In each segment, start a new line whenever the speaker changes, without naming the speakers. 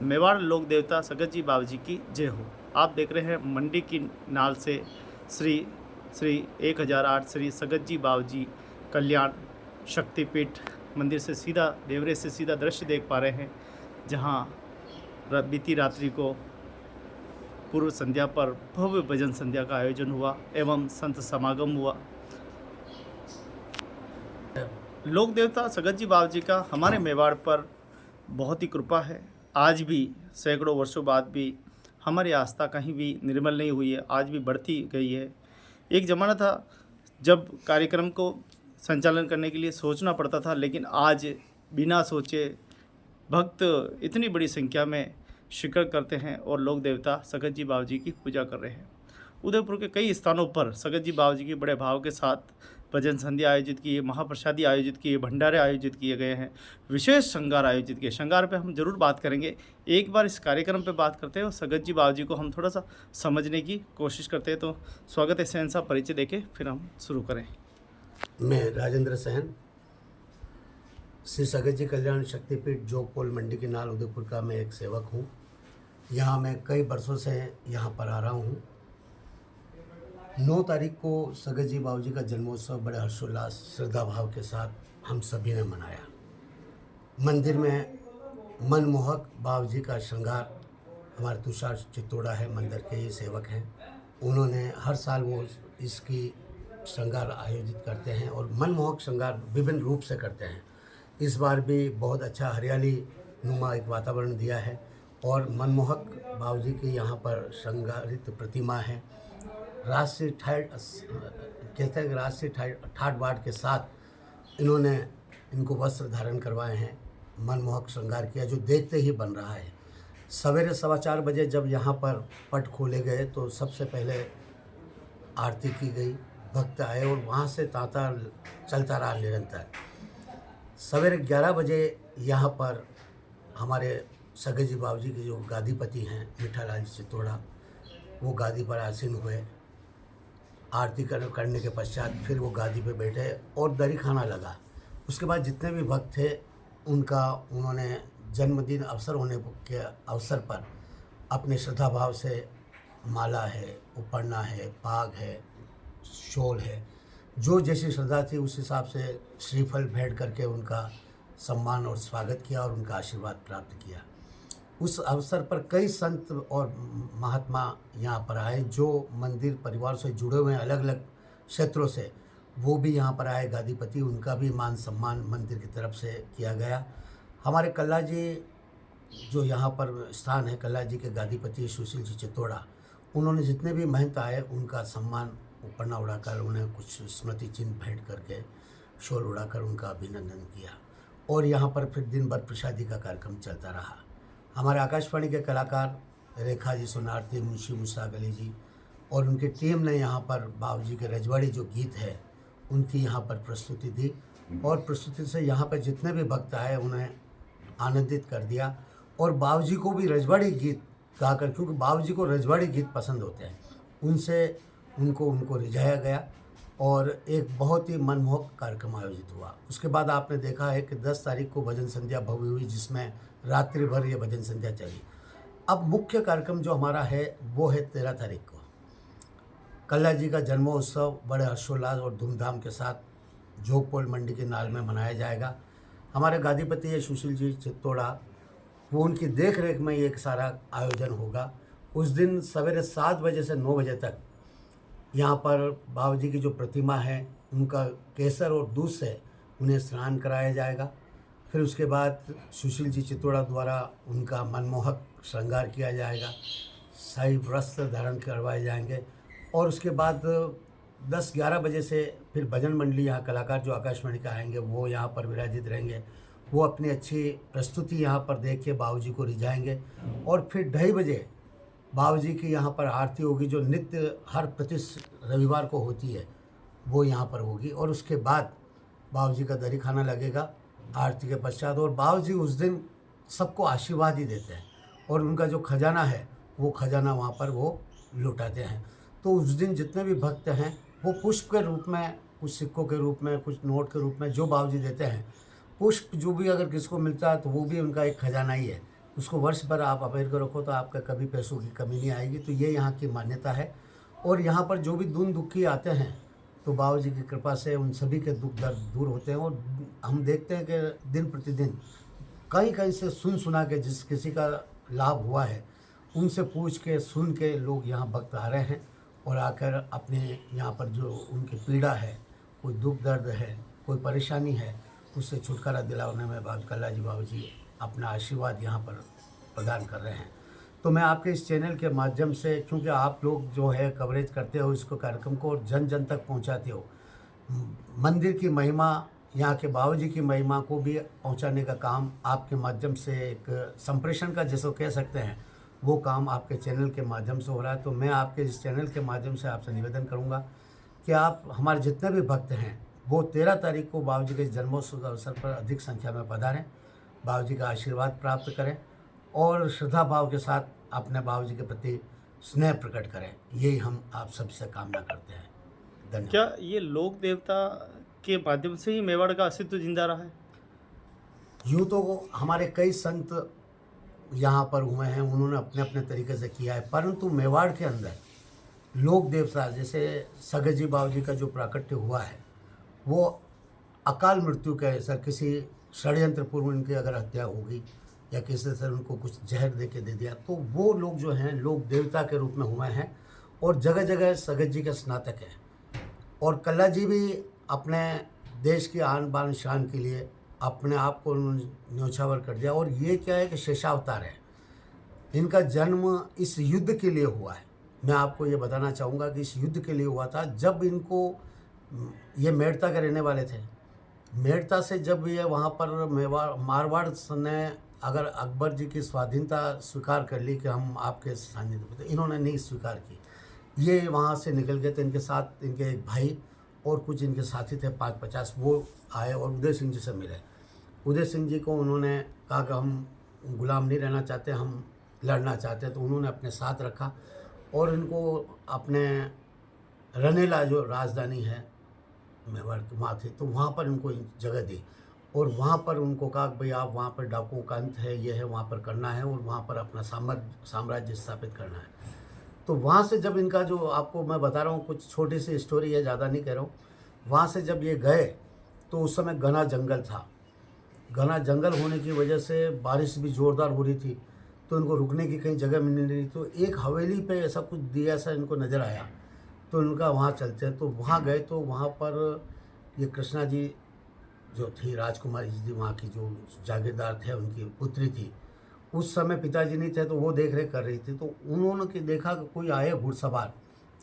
मेवाड़ लोक देवता सगत जी बाबा जी की जय हो। आप देख रहे हैं मंडी की नाल से श्री श्री 1008 श्री सगत जी बाबा जी कल्याण शक्तिपीठ मंदिर से सीधा देवरे से सीधा दृश्य देख पा रहे हैं, जहां बीती रात्रि को पूर्व संध्या पर भव्य भजन संध्या का आयोजन हुआ एवं संत समागम हुआ। लोक देवता सगत जी बाबा जी का हमारे मेवाड़ पर बहुत ही कृपा है। आज भी सैकड़ों वर्षों बाद भी हमारी आस्था कहीं भी निर्मल नहीं हुई है, आज भी बढ़ती गई है। एक ज़माना था जब कार्यक्रम को संचालन करने के लिए सोचना पड़ता था, लेकिन आज बिना सोचे भक्त इतनी बड़ी संख्या में शिरकत करते हैं और लोक देवता सगत जी बाबा जी की पूजा कर रहे हैं। उदयपुर के कई स्थानों पर सगत जी बाबा जी के बड़े भाव के साथ भजन संध्या आयोजित किए, महाप्रसादी आयोजित किए, भंडारे आयोजित किए गए हैं, विशेष श्रृंगार आयोजित किए। श्रृंगार पे हम जरूर बात करेंगे, एक बार इस कार्यक्रम पे बात करते हैं और सगत जी बाबा जी को हम थोड़ा सा समझने की कोशिश करते हैं। तो स्वागत है सहन साहब, परिचय देके फिर हम शुरू करें।
मैं राजेंद्र सहन, श्री सगत जी कल्याण शक्तिपीठ जोगपोल मंडी की नाल उदयपुर का मैं एक सेवक हूँ। यहाँ मैं कई वर्षों से यहाँ पर आ रहा हूँ। 9 तारीख को सगत जी बाबा जी का जन्मोत्सव बड़े हर्षोल्लास श्रद्धा भाव के साथ हम सभी ने मनाया। मंदिर में मनमोहक बाबा जी का श्रृंगार हमारे तुषार चित्तोड़ा है, मंदिर के ही सेवक हैं। उन्होंने हर साल वो इसकी श्रृंगार आयोजित करते हैं और मनमोहक श्रृंगार विभिन्न रूप से करते हैं। इस बार भी बहुत अच्छा हरियाली नुमा एक वातावरण दिया है और मनमोहक बाबा जी की यहाँ पर श्रृंगारित प्रतिमा है। राष्ट्रीय कहते हैं राष्ट्रीय ठाट बाट के साथ इन्होंने इनको वस्त्र धारण करवाए हैं, मनमोहक श्रृंगार किया जो देखते ही बन रहा है। सवेरे 4:15 बजे जब यहाँ पर पट खोले गए तो सबसे पहले आरती की गई, भक्त आए और वहाँ से तांता चलता रहा निरंतर। सवेरे 11 बजे यहाँ पर हमारे सगत जी बाबा जी के जो गादीपति हैं मिठालाल जी चित्तोड़ा, वो गादी पर आसीन हुए। आरती करने के पश्चात फिर वो गादी पे बैठे और दरी खाना लगा। उसके बाद जितने भी भक्त थे उन्होंने जन्मदिन अवसर होने के अवसर पर अपने श्रद्धा भाव से माला है, उपरना है, पाग है, शोल है, जो जैसी श्रद्धा थी उस हिसाब से श्रीफल भेंट करके उनका सम्मान और स्वागत किया और उनका आशीर्वाद प्राप्त किया। उस अवसर पर कई संत और महात्मा यहाँ पर आए जो मंदिर परिवार से जुड़े हुए हैं, अलग अलग क्षेत्रों से, वो भी यहाँ पर आए। गादीपति, उनका भी मान सम्मान मंदिर की तरफ से किया गया। हमारे कल्ला जी जो यहाँ पर स्थान है, कल्ला जी के गादीपति सुशील जी चित्तोड़ा, उन्होंने जितने भी महंत आए उनका सम्मान उपरना उड़ाकर उन्हें कुछ स्मृति चिन्ह भेंट करके शोल उड़ाकर उनका अभिनंदन किया और यहाँ पर फिर दिन भर प्रसादी का कार्यक्रम चलता रहा। हमारे आकाशवाणी के कलाकार रेखा जी सोनार्थी, मुंशी मुसाक अली जी और उनकी टीम ने यहाँ पर बाबा जी के रजवाड़ी जो गीत है उनकी यहाँ पर प्रस्तुति दी और प्रस्तुति से यहाँ पर जितने भी भक्त आए उन्हें आनंदित कर दिया और बाबा जी को भी रजवाड़ी गीत गाकर, क्योंकि बाबा जी को रजवाड़ी गीत पसंद होते हैं, उनसे उनको रिझाया गया और एक बहुत ही मनमोहक कार्यक्रम आयोजित हुआ। उसके बाद आपने देखा है कि 10 तारीख को भजन संध्या भव्य हुई, जिसमें रात्रि भर ये भजन संध्या चली। अब मुख्य कार्यक्रम जो हमारा है वो है 13 तारीख को कल्ला जी का जन्मोत्सव बड़े हर्षोल्लास और धूमधाम के साथ जोगपोल मंडी के नाल में मनाया जाएगा। हमारे गादीपति है सुशील जी चित्तोड़ा, वो उनकी देख रेख में एक सारा आयोजन होगा। उस दिन सवेरे 7 बजे से 9 बजे तक यहाँ पर बाबा जी की जो प्रतिमा है उनका केसर और दूध से उन्हें स्नान कराया जाएगा। फिर उसके बाद सुशील जी चित्तोड़ा द्वारा उनका मनमोहक श्रृंगार किया जाएगा, शाही वस्त्र धारण करवाए जाएंगे और उसके बाद 10-11 बजे से फिर भजन मंडली यहाँ कलाकार जो आकाशवाणी का आएंगे वो यहाँ पर विराजित रहेंगे। वो अपनी अच्छी प्रस्तुति यहाँ पर देख के बाबा जी को रिझाएंगे और फिर 2:30 बजे बाबा जी की यहाँ पर आरती होगी जो नित्य हर प्रति रविवार को होती है, वो यहाँ पर होगी और उसके बाद बाबा जी का दरी खाना लगेगा आरती के पश्चात। और बाबा जी उस दिन सबको आशीर्वाद ही देते हैं और उनका जो खजाना है वो खजाना वहाँ पर वो लुटाते हैं। तो उस दिन जितने भी भक्त हैं वो पुष्प के रूप में, कुछ सिक्कों के रूप में, कुछ नोट के रूप में जो बाबा जी देते हैं, पुष्प जो भी अगर किसको मिलता है तो वो भी उनका एक खजाना ही है। उसको वर्ष भर आप अपेर कर रखो तो आपका कभी पैसों की कमी नहीं आएगी। तो ये यहाँ की मान्यता है। और यहाँ पर जो भी दून दुखी आते हैं तो बाबा जी की कृपा से उन सभी के दुख दर्द दूर होते हैं। और हम देखते हैं कि दिन प्रतिदिन कहीं कहीं से सुन सुना के जिस किसी का लाभ हुआ है उनसे पूछ के सुन के लोग यहाँ भक्त आ रहे हैं और आकर अपने यहाँ पर जो उनकी पीड़ा है, कोई दुख दर्द है, कोई परेशानी है, उससे छुटकारा दिलाने में बाबा कल्ला जी बाबा जी अपना आशीर्वाद यहाँ पर प्रदान कर रहे हैं। तो मैं आपके इस चैनल के माध्यम से, क्योंकि आप लोग जो है कवरेज करते हो इसको कार्यक्रम को और जन जन तक पहुँचाते हो, मंदिर की महिमा, यहाँ के बाबा जी की महिमा को भी पहुँचाने का काम आपके माध्यम से, एक संप्रेषण का जिसको कह सकते हैं, वो काम आपके चैनल के माध्यम से हो रहा है। तो मैं आपके इस चैनल के माध्यम से आपसे निवेदन करूँगा कि आप हमारे जितने भी भक्त हैं वो 13 तारीख को बाबा जी के जन्मोत्सव के अवसर पर अधिक संख्या में पधारें, बाबा जी का आशीर्वाद प्राप्त करें और श्रद्धा भाव के साथ अपने बाबा जी के प्रति स्नेह प्रकट करें। यही हम आप सबसे कामना करते हैं। धन्यवाद।
क्या ये लोक देवता के माध्यम से ही मेवाड़ का अस्तित्व जिंदा रहा है?
यूँ तो हमारे कई संत यहाँ पर हुए हैं, उन्होंने अपने अपने तरीके से किया है, परंतु मेवाड़ के अंदर लोक देवता जैसे सगत जी बाबा जी का जो प्राकट्य हुआ है वो अकाल मृत्यु के सर किसी षड्यंत्र पूर्व उनकी अगर हत्या होगी या किसी से उनको कुछ जहर दे के दे दिया तो वो लोग जो हैं लोक देवता के रूप में हुए हैं और जगह जगह सगत जी के स्नातक हैं। और कल्ला जी भी अपने देश की आन बान शान के लिए अपने आप को न्योछावर कर दिया। और ये क्या है कि शेषावतार है, इनका जन्म इस युद्ध के लिए हुआ है। मैं आपको ये बताना चाहूँगा कि इस युद्ध के लिए हुआ था जब इनको, ये मेड़ता के रहने वाले थे, मेड़ता से जब ये वहाँ पर मारवाड़ ने अगर अकबर जी की स्वाधीनता स्वीकार कर ली कि हम आपके सानिध्य में, तो इन्होंने नहीं स्वीकार की। ये वहाँ से निकल गए थे, इनके साथ इनके एक भाई और कुछ इनके साथी थे 5-50, वो आए और उदय सिंह जी से मिले। उदय सिंह जी को उन्होंने कहा कि हम गुलाम नहीं रहना चाहते, हम लड़ना चाहते हैं। तो उन्होंने अपने साथ रखा और इनको अपने रनेला जो राजधानी है मेवाड़ की वहाँ थी, तो वहाँ पर इनको जगह दी और वहाँ पर उनको कहा कि भाई आप वहाँ पर डाकुओं का अंत है, ये है, वहाँ पर करना है और वहाँ पर अपना साम्राज्य स्थापित करना है। तो वहाँ से जब इनका जो आपको मैं बता रहा हूँ, कुछ छोटी सी स्टोरी है, ज़्यादा नहीं कह रहा हूँ। वहाँ से जब ये गए तो उस समय घना जंगल था। घना जंगल होने की वजह से बारिश भी ज़ोरदार हो रही थी, तो इनको रुकने की कहीं जगह मिल नहीं रही। तो एक हवेली पे ऐसा कुछ दिया सा इनको नज़र आया, तो इनका वहाँ चलते हैं। तो वहाँ गए तो वहाँ पर ये कृष्णा जी जो थी, राजकुमारी जी थी, वहाँ की जो जागीरदार थे, उनकी पुत्री थी। उस समय पिताजी नहीं थे तो वो देख रेख कर रही थी। तो उन्होंने देखा कि कोई आए घुड़सवार,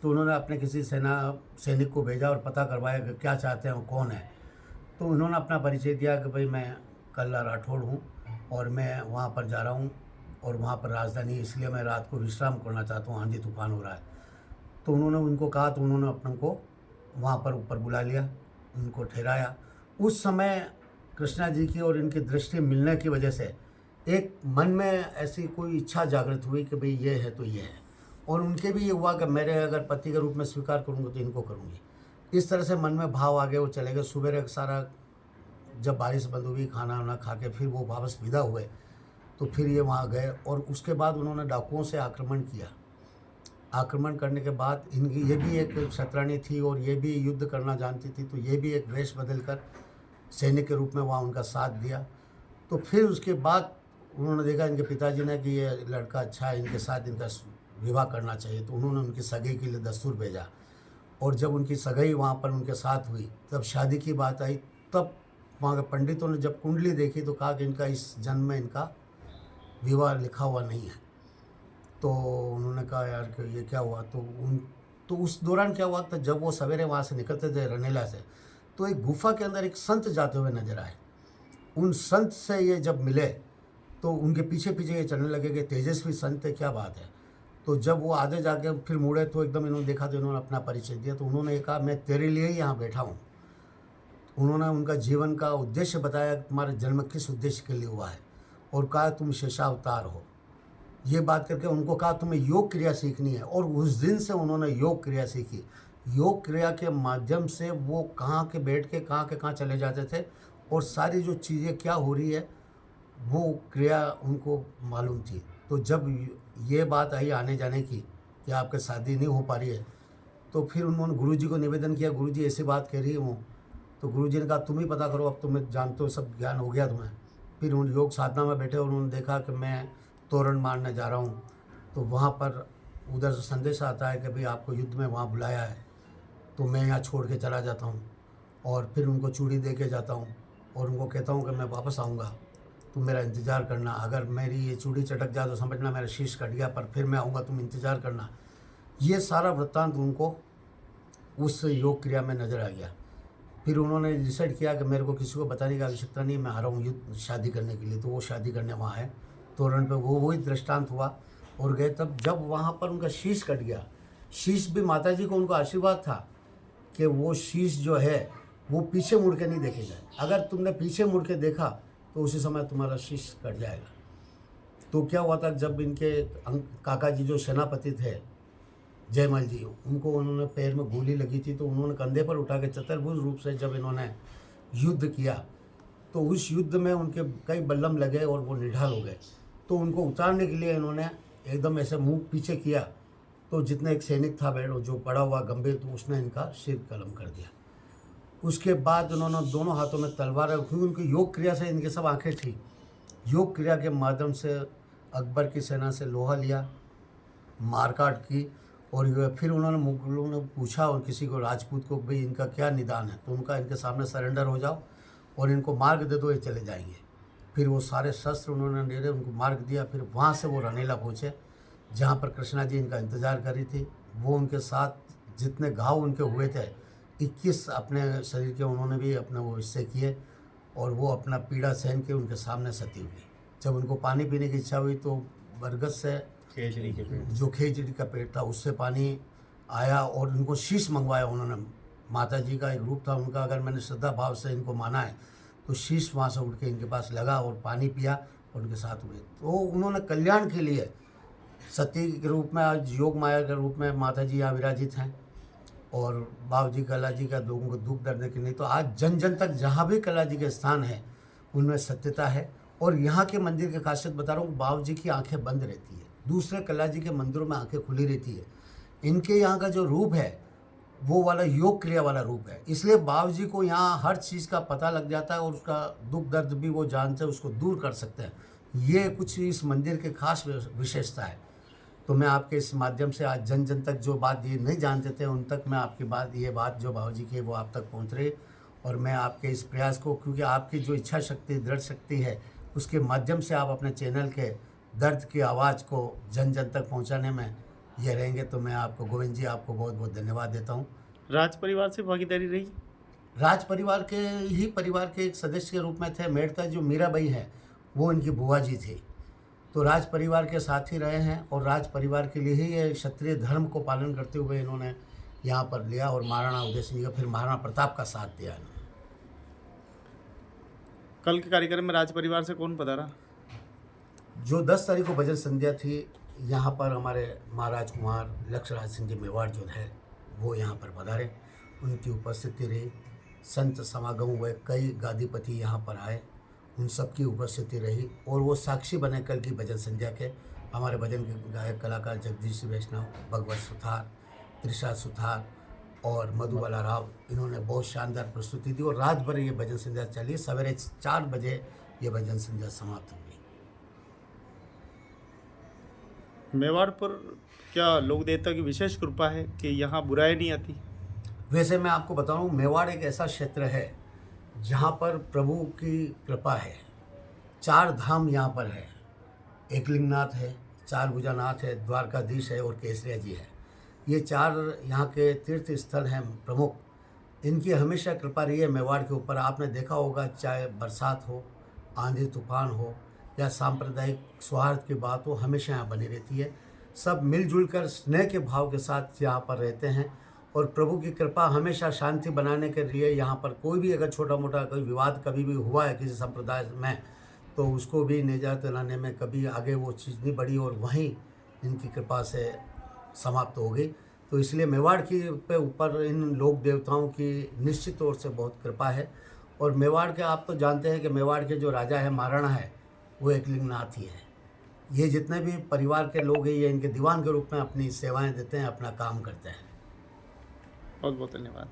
तो उन्होंने अपने किसी सैनिक को भेजा और पता करवाया कि क्या चाहते हैं, वो कौन है। तो उन्होंने अपना परिचय दिया कि भाई मैं कल्ला राठौड़ हूँ और मैं वहाँ पर जा रहा हूँ और वहाँ पर राजधानी, इसलिए मैं रात को विश्राम करना चाहता हूँ, आंधी तूफान हो रहा है। तो उन्होंने उनको कहा, तो उन्होंने अपनों को वहाँ पर ऊपर बुला लिया, उनको ठहराया। उस समय कृष्णा जी की और इनकी दृष्टि मिलने की वजह से एक मन में ऐसी कोई इच्छा जागृत हुई कि भाई ये है तो ये है। और उनके भी ये हुआ कि मेरे अगर पति के रूप में स्वीकार करूँगा तो इनको करूँगी। इस तरह से मन में भाव आ गए, वो चले गए। सुबह सारा जब बारिश बंद हुई, खाना वाना खा के फिर वो वापस विदा हुए, तो फिर ये वहाँ गए और उसके बाद उन्होंने डाकुओं से आक्रमण किया। आक्रमण करने के बाद इनकी ये भी एक क्षत्राणी थी और ये भी युद्ध करना जानती थी, तो ये भी एक वेश बदल कर सैनिक के रूप में वहाँ उनका साथ दिया। तो फिर उसके बाद उन्होंने देखा इनके पिताजी ने कि ये लड़का अच्छा है, इनके साथ इनका विवाह करना चाहिए। तो उन्होंने उनकी सगाई के लिए दस्तूर भेजा और जब उनकी सगाई वहाँ पर उनके साथ हुई, तब शादी की बात आई। तब वहाँ के पंडितों ने जब कुंडली देखी तो कहा कि इनका इस जन्म में इनका विवाह लिखा हुआ नहीं है। तो उन्होंने कहा यार कि ये क्या हुआ। तो उस दौरान क्या हुआ था, जब वो सवेरे वहाँ से निकलते थे रनेला से, तो एक गुफा के अंदर एक संत जाते हुए नजर आए। उन संत से ये जब मिले तो उनके पीछे पीछे ये चलने लगे कि तेजस्वी संत है, क्या बात है। तो जब वो आगे जाके फिर मुड़े तो एकदम इन्होंने देखा, तो इन्होंने अपना परिचय दिया। तो उन्होंने कहा मैं तेरे लिए ही यहाँ बैठा हूँ। उन्होंने उनका जीवन का उद्देश्य बताया, तुम्हारा जन्म किस उद्देश्य के लिए हुआ है, और कहा तुम शेषावतार हो। ये बात करके उनको कहा तुम्हें योग क्रिया सीखनी है। और उस दिन से उन्होंने योग क्रिया सीखी। योग क्रिया के माध्यम से वो कहाँ के बैठ के कहाँ चले जाते थे और सारी जो चीज़ें क्या हो रही है वो क्रिया उनको मालूम थी। तो जब ये बात आई आने जाने की कि आपकी शादी नहीं हो पा रही है, तो फिर उन्होंने गुरुजी को निवेदन किया, गुरुजी ऐसी बात कह रही हूँ। तो गुरुजी ने कहा तुम ही पता करो, अब तुम्हें जानते हो, सब ज्ञान हो गया तुम्हें। फिर उन योग साधना में बैठे और उन्होंने देखा कि मैं तोरण मारने जा रहा हूँ। तो वहाँ पर उधर से संदेश आता है कि भाई आपको युद्ध में वहाँ बुलाया है, तो मैं यहाँ छोड़ के चला जाता हूँ। और फिर उनको चूड़ी दे के जाता हूँ और उनको कहता हूँ कि मैं वापस आऊँगा, तुम मेरा इंतज़ार करना। अगर मेरी ये चूड़ी चटक जाए तो समझना मेरा शीश कट गया, पर फिर मैं आऊँगा, तुम इंतज़ार करना। ये सारा वृत्तांत उनको उस योग क्रिया में नज़र आ गया। फिर उन्होंने डिसाइड किया कि मेरे को किसी को बताने की आवश्यकता नहीं, मैं आ रहा हूँ युद्ध शादी करने के लिए। तो वो शादी करने वहाँ आए तोरण पे, वो वही दृष्टांत हुआ और गए। तब जब वहाँ पर उनका शीश कट गया, शीश भी माता जी को उनको आशीर्वाद था कि वो शीश जो है वो पीछे मुड़ के नहीं देखे जाए, अगर तुमने पीछे मुड़ के देखा तो उसी समय तुम्हारा शीश कट जाएगा। तो क्या हुआ था, जब इनके काका जी जो सेनापति थे जयमल जी, उनको उन्होंने पैर में गोली लगी थी, तो उन्होंने कंधे पर उठा के चतुर्भुज रूप से जब इन्होंने युद्ध किया, तो उस युद्ध में उनके कई बल्लम लगे और वो निढाल हो गए। तो उनको उतारने के लिए इन्होंने एकदम ऐसे मुंह पीछे किया, तो जितने एक सैनिक था बैठ जो पड़ा हुआ गंभीर, तो उसने इनका सिर कलम कर दिया। उसके बाद उन्होंने दोनों हाथों में तलवार रखी, उनकी योग क्रिया से इनकी सब आंखें थी। योग क्रिया के माध्यम से अकबर की सेना से लोहा लिया, मारकाट की, और फिर उन्होंने मुगलों ने पूछा और किसी को राजपूत को, भाई इनका क्या निदान है, तो उनका इनके सामने सरेंडर हो जाओ और इनको मार्ग दे दो, ये चले जाएंगे। फिर वो सारे शस्त्र उन्होंने ले रहे, उनको मार्ग दिया। फिर वहाँ से वो रनेला पहुँचे जहाँ पर कृष्णा जी इनका इंतज़ार कर रही थी। वो उनके साथ जितने घाव उनके हुए थे 21 अपने शरीर के उन्होंने भी अपने वो हिस्से किए और वो अपना पीड़ा सहन के उनके सामने सती हुई। जब उनको पानी पीने की इच्छा हुई तो बरगद से
खेजड़ी के पेड़।
जो खेजड़ी का पेड़ था उससे पानी आया और उनको शीश मंगवाया उन्होंने। माता जी का एक रूप था उनका, अगर मैंने श्रद्धा भाव से इनको माना है तो शीश वहाँ से उठ के इनके पास लगा और पानी पिया और उनके साथ हुए। तो उन्होंने कल्याण के लिए सती के रूप में, आज योग माया के रूप में माता जी यहाँ विराजित हैं और बाबू जी कला जी का लोगों को दुख दर्द के नहीं। तो आज जन जन तक जहाँ भी कला जी के स्थान है उनमें सत्यता है। और यहाँ के मंदिर की खासियत बता रहा हूँ, बाबू जी की आंखें बंद रहती है, दूसरे कला जी के मंदिरों में आंखें खुली रहती है। इनके यहाँ का जो रूप है वो वाला योग क्रिया वाला रूप है, इसलिए बाबू जी को यहाँ हर चीज़ का पता लग जाता है और उसका दुख दर्द भी वो जानते हैं, उसको दूर कर सकते हैं। ये कुछ इस मंदिर के खास विशेषता है। तो मैं आपके इस माध्यम से आज जन जन तक जो बात ये नहीं जानते थे उन तक मैं आपकी बात, ये बात जो बाबू जी की वो आप तक पहुँच रही। और मैं आपके इस प्रयास को, क्योंकि आपकी जो इच्छा शक्ति, दृढ़ शक्ति है, उसके माध्यम से आप अपने चैनल के दर्द की आवाज़ को जन जन तक पहुंचाने में ये रहेंगे। तो मैं आपको, गोविंद जी, आपको बहुत बहुत धन्यवाद देता हूं।
राज परिवार से भागीदारी रही?
राज परिवार के ही परिवार के एक सदस्य के रूप में थे। मेड़ता जो मीराबाई है वो इनकी बुआ जी थी, तो राज परिवार के साथ ही रहे हैं और राज परिवार के लिए ही ये क्षत्रिय धर्म को पालन करते हुए इन्होंने यहाँ पर लिया और महाराणा उदय सिंह का, फिर महाराणा प्रताप का साथ दिया इन्होंने।
कल के कार्यक्रम में राज परिवार से कौन पधारा?
जो 10 तारीख को भजन संध्या थी, यहाँ पर हमारे महाराज कुमार लक्ष्यराज सिंह जी मेवाड़ जो है वो यहाँ पर पधारे, उनकी उपस्थिति रही। संत समागम हुए, कई गादीपति यहाँ पर आए, उन सब की उपस्थिति रही और वो साक्षी बने कल की भजन संध्या के। हमारे भजन के गायक कलाकार जगदीश वैष्णव, भगवत सुथार, त्रिषा सुथार और मधुबाला राव, इन्होंने बहुत शानदार प्रस्तुति दी और रात भर ये भजन संध्या चली। सवेरे 4 बजे ये भजन संध्या समाप्त हुई।
मेवाड़ पर क्या लोक देवता की विशेष कृपा है कि यहाँ बुराई नहीं आती?
वैसे मैं आपको बताऊं, मेवाड़ एक ऐसा क्षेत्र है जहाँ पर प्रभु की कृपा है। 4 धाम यहाँ पर है, एकलिंगनाथ है, 4 भुजानाथ है, द्वारकाधीश है और केसरिया जी है। ये 4 यहाँ के तीर्थ स्थल हैं प्रमुख। इनकी हमेशा कृपा रही है मेवाड़ के ऊपर। आपने देखा होगा, चाहे बरसात हो, आंधी तूफान हो या सांप्रदायिक सौहार्द की बात हो, हमेशा यहाँ बनी रहती है। सब मिलजुल कर स्नेह के भाव के साथ यहाँ पर रहते हैं और प्रभु की कृपा हमेशा शांति बनाने के लिए यहाँ पर कोई भी अगर छोटा मोटा कोई विवाद कभी भी हुआ है किसी संप्रदाय में, तो उसको भी निजात दिलाने में कभी आगे वो चीज़ नहीं बढ़ी और वहीं इनकी कृपा से समाप्त हो गई। तो इसलिए मेवाड़ की पे ऊपर इन लोक देवताओं की निश्चित तौर से बहुत कृपा है। और मेवाड़ के आप तो जानते हैं कि मेवाड़ के जो राजा है महाराणा है, वो एकलिंगनाथ ही है। ये जितने भी परिवार के लोग हैं ये इनके दीवान के रूप में अपनी सेवाएं देते हैं, अपना काम करते हैं।
बहुत बहुत धन्यवाद।